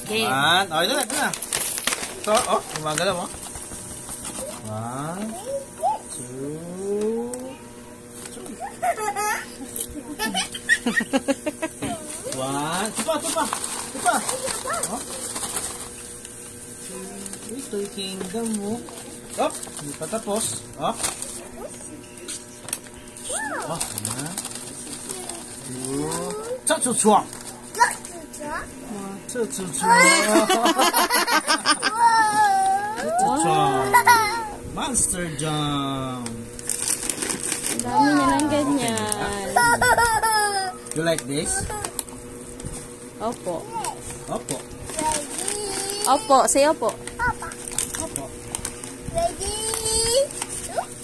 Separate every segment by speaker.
Speaker 1: Game.
Speaker 2: One. Oh, ito na. So, oh, gumagalaw mo. 1, 2, 1. Tupa. Oh. Ito yung kingdom mo. Oh, hindi pa tapos. Oh. Oh, na. 2. Cha-chu-chuang. Monster jump.
Speaker 1: Ang dami niya ng ganyan.
Speaker 2: You like this?
Speaker 1: Opo.
Speaker 2: Opo.
Speaker 1: Opo. Say opo.
Speaker 2: Opo.
Speaker 3: Ready?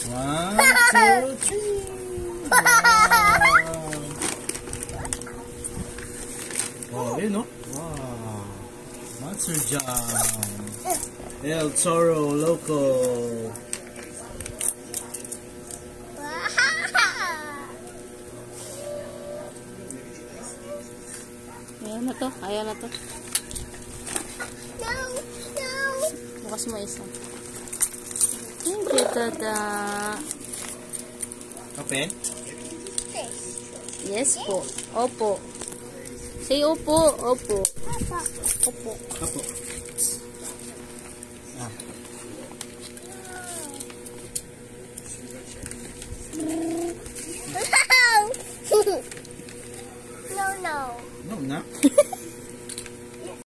Speaker 2: 1, 2, 3. Wow. Oh, yun, no? Wow. Monster jump. El Toro Loco.
Speaker 1: Ayan na to.
Speaker 3: No.
Speaker 1: Bukas mo isa. Thank you, Tata.
Speaker 2: Open?
Speaker 1: Yes po. Opo. Say opo. Opo.
Speaker 3: Papa.
Speaker 1: Opo.
Speaker 2: Opo. Ah.